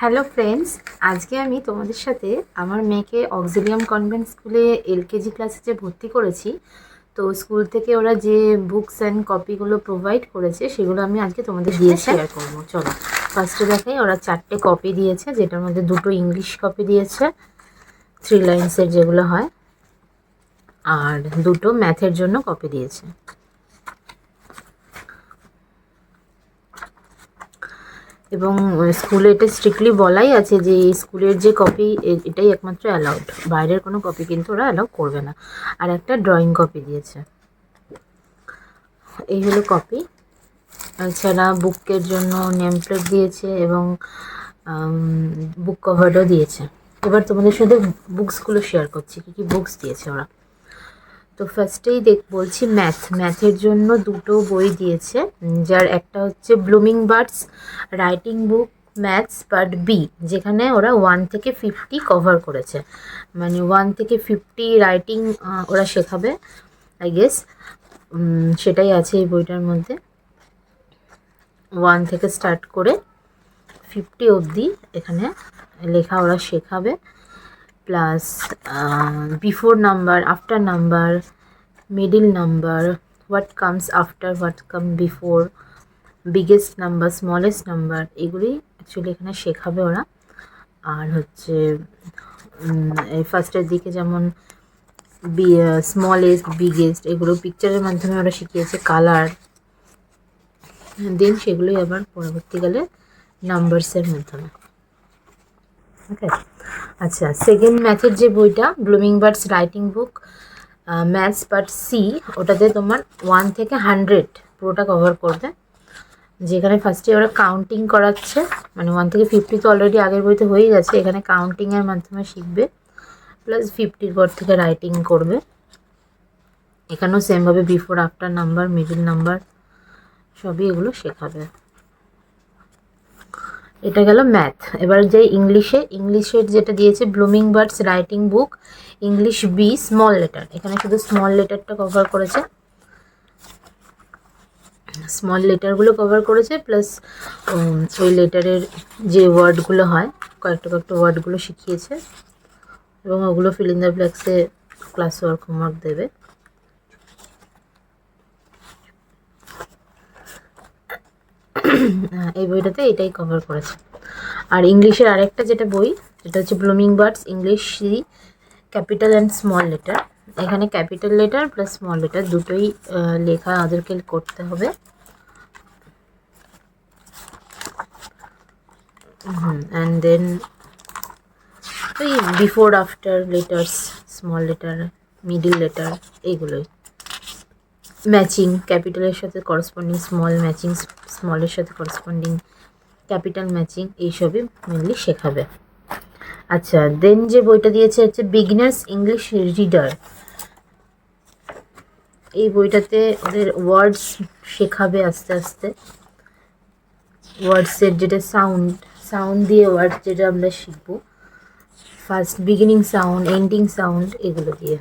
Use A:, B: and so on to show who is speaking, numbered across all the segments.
A: Hello friends, আজকে আমি তোমাদের সাথে আমার মেয়েকে অক্সিলিয়াম কনভেন্ট স্কুলে এলকেজি ক্লাসে যে ভর্তি করেছি, তো স্কুল থেকে ওরা যে বুকস অ্যান্ড কপিগুলো প্রোভাইড করেছে সেগুলো আমি আজকে তোমাদের দিয়ে শেয়ার করবো। চলো ফার্স্টে দেখাই। ওরা 4টে কপি দিয়েছে, যেটার মধ্যে 2টো ইংলিশ কপি দিয়েছে 3 লাইন্সের যেগুলো হয়, আর 2টো ম্যাথের জন্য কপি দিয়েছে। এবং স্কুলে এটা স্ট্রিক্টলি বলাই আছে যে এই স্কুলের যে কপি এটাই একমাত্র অ্যালাউড, বাইরের কোনো কপি কিন্তু ওরা অ্যালাউ করবে না। আর একটা ড্রয়িং কপি দিয়েছে। এই হলো কপি। এছাড়া বুকের জন্য নেম প্লেট দিয়েছে এবং বুক কভারও দিয়েছে। এবার তোমাদের সাথে বুকসগুলো শেয়ার করছি, কী কী বুকস দিয়েছে ওরা। তো ফার্স্টেই বলছি ম্যাথের জন্য 2টো বই দিয়েছে, যার একটা হচ্ছে ব্লুমিং বার্ডস রাইটিং বুক ম্যাথস পার্ট বি, যেখানে ওরা 1 থেকে 50 কভার করেছে, মানে 1 থেকে 50 রাইটিং ওরা শেখাবে আই গেস। সেটাই আছে এই বইটার মধ্যে। 1 থেকে স্টার্ট করে 50 অবধি এখানে লেখা ওরা শেখাবে, plus before number, after number, middle number, what comes after, what come before, biggest number, smallest number, এগুলি অ্যাকচুয়ালি এখানে শেখাবে ওরা। আর হচ্ছে এই ফার্স্টের দিকে যেমন স্মলেস্ট, বিগেস্ট, এগুলো পিকচারের মাধ্যমে ওরা শিখিয়েছে, কালার, দেন সেগুলোই আবার পরবর্তীকালে নাম্বারসের মাধ্যমে। ওকে, আচ্ছা, সেকেন্ড ম্যাথের যে বইটা ব্লুমিং বার্ডস রাইটিং বুক ম্যাথস পার্ট সি, ওটাতে তোমার 1 থেকে 100 পুরোটা কভার করবে, যেখানে ফার্স্টে ওরা কাউন্টিং করাচ্ছে, মানে 1 থেকে 50 তো অলরেডি আগের বইতে হয়ে গেছে, এখানে কাউন্টিংয়ের মাধ্যমে শিখবে, প্লাস 50 পর থেকে রাইটিং করবে। এখানেও সেমভাবে before after number, middle number, সবই এগুলো শেখাবে। এটা গেল ম্যাথ। এবার যাই ইংলিশের যেটা দিয়েছে blooming birds writing book English B small letter, এখানে শুধু স্মল লেটারটা কভার করেছে, স্মল লেটারগুলো কভার করেছে, প্লাস ওই লেটারের যে ওয়ার্ডগুলো হয় কয়েকটা ওয়ার্ডগুলো শিখিয়েছে, এবং ওগুলো ফিল ইন দ্য ব্ল্যাঙ্কসে ক্লাস ওয়ার্ক হোমওয়ার্ক দেবে। এই বইটাতে এটাই কভার করেছে। আর ইংলিশের আরেকটা যেটা বই, যেটা হচ্ছে blooming birds English see capital and small letter, এখানে capital letter plus small letter দুটোই লেখা ওদেরকে করতে হবে। অ্যান্ড দেন ওই before after letters, small letter, middle letter, এইগুলোই ম্যাচিং, ক্যাপিটালের সাথে করসপন্ডিং স্মল ম্যাচিং, স্মলের সাথে করসপন্ডিং ক্যাপিটাল ম্যাচিং, এইসবই মেনলি শেখাবে। আচ্ছা, দেন যে বইটা দিয়েছে হচ্ছে বিগিনার্স ইংলিশ রিডার। এই বইটাতে ওদের ওয়ার্ডস শেখাবে আস্তে আস্তে, ওয়ার্ডসের যেটা সাউন্ড দিয়ে ওয়ার্ড যেটা আমরা শিখবো, first beginning sound, ending sound, এগুলো দিয়ে।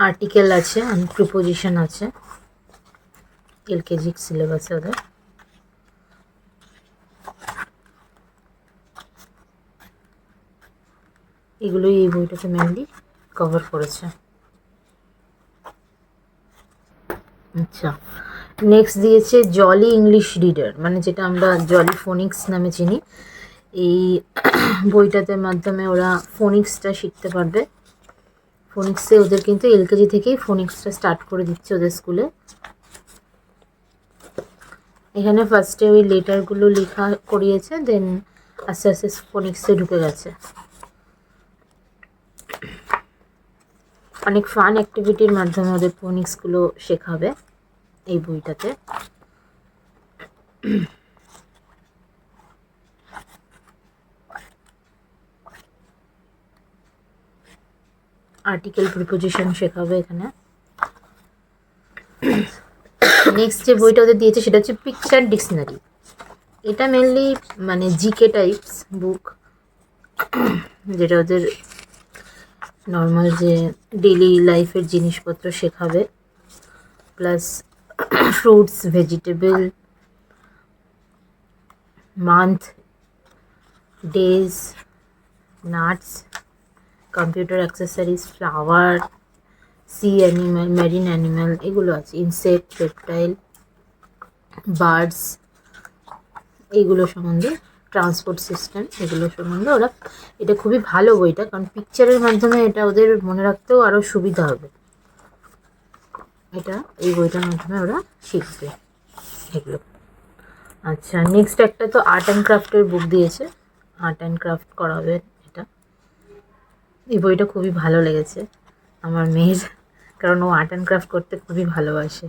A: আর্টিকেল আছে, প্রিপোজিশন আছে, এলকেজি সিলেবাসে ওদের। এগুলোই এই বইটাতে মেনলি কভার করেছে। আচ্ছা, নেক্সট দিয়েছে জলি ইংলিশ রিডার, মানে যেটা আমরা জলি ফোনিক্স নামে চিনি। এই বইটাতে মাধ্যমে ওরা ফোনিক্সটা শিখতে পারবে। ফোনিক্সে ওদের কিন্তু এলকেজি থেকেই ফোনিক্সটা স্টার্ট করে দিচ্ছে ওদের স্কুলে। এখানে ফার্স্টে ওই লেটারগুলো লেখা করিয়েছে, দেন আস্তে আস্তে ফোনিক্সে ঢুকে গেছে। অনেক ফান অ্যাক্টিভিটির মাধ্যমে ওদের ফোনিক্সগুলো শেখাবে এই বইটাতে। আর্টিকেল প্রিপোজিশন শেখাবে এখানে। নেক্সট যে বইটা ওদের দিয়েছে সেটা হচ্ছে পিকচার ডিকশনারি। এটা মেনলি মানে জিকে টাইপস বুক, যেটা ওদের নর্মাল যে ডেইলি লাইফের জিনিসপত্র শেখাবে, plus fruits, vegetable, month, days, nuts, computer accessories, flower, sea animal, marine animal, এগুলো আছে, ইনসেক্ট, রেপটাইল, বার্ডস, এইগুলো সম্বন্ধে, ট্রান্সপোর্ট সিস্টেম, এগুলো সম্বন্ধে ওরা, এটা খুবই ভালো বইটা, কারণ পিকচারের মাধ্যমে এটা ওদের মনে রাখতেও আরও সুবিধা হবে। এটা এই বইটার মাধ্যমে ওরা শিখবে এগুলো। আচ্ছা, নেক্সট একটা তো আর্ট অ্যান্ড ক্রাফটের বুক দিয়েছে, আর্ট অ্যান্ড ক্রাফট করাবে এটা। এই বইটা খুবই ভালো লেগেছে আমার মেয়ের, কারণ ও আর্ট অ্যান্ড ক্রাফট করতে খুবই ভালোবাসে।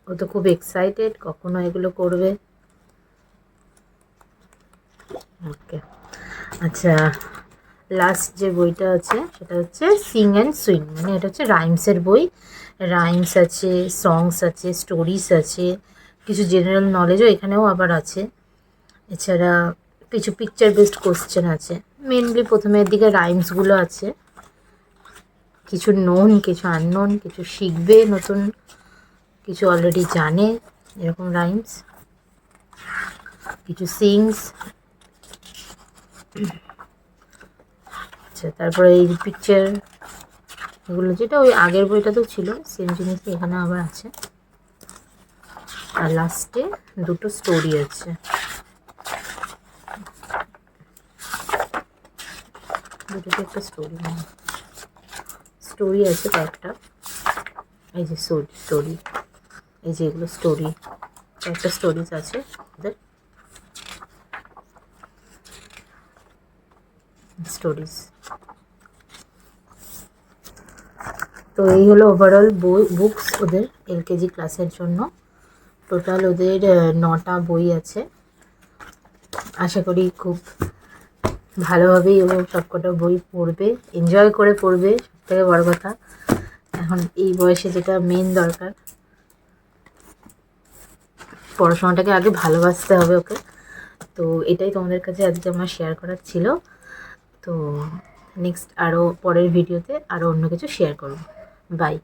A: ও তো খুব এক্সাইটেড কখনো এগুলো করবে। ওকে, আচ্ছা, লাস্ট যে বইটা আছে সেটা হচ্ছে সিং অ্যান্ড সুইং, মানে এটা হচ্ছে রাইমসের বই। রাইমস আছে, সংস আছে, স্টোরিজ আছে, কিছু জেনারেল নলেজও এখানেও আবার আছে। এছাড়া কিছু পিকচার বেসড কোশ্চেন আছে। মেনলি প্রথমের দিকে রাইমসগুলো আছে, কিছু নোন, কিছু আননোন, কিছু শিখবে নতুন, কিছু অলরেডি জানে এরকম রাইমস, কিছু সিংস। আচ্ছা, তারপরে এই পিকচার এগুলো যেটা ওই আগের বইটাতেও ছিল সেম জিনিসই এখানে আবার আছে। আর লাস্টে দুটো স্টোরি আছে, দুটোতে একটা স্টোরি আছে কয়েকটা। এই যে স্টোরি, এই যে এগুলো স্টোরি, কয়েকটা স্টোরিজ আছে ওদের, স্টোরিজ। তো এই হলো ওভারঅল বুকস ওদের এলকেজি ক্লাসের জন্য। টোটাল ওদের 9টা বই আছে। আশা করি খুব ভালোভাবেই ও সবকটা বই পড়বে, এনজয় করে পড়বে, সবথেকে বড় কথা। এখন এই বয়সে যেটা মেন দরকার, পড়াশোনাটাকে আগে ভালোবাসতে হবে ওকে। তো এটাই তোমাদের কাছে আজকে আমার শেয়ার করার ছিল। তো নেক্সট আরও পরের ভিডিওতে আরও অন্য কিছু শেয়ার করব। বাই।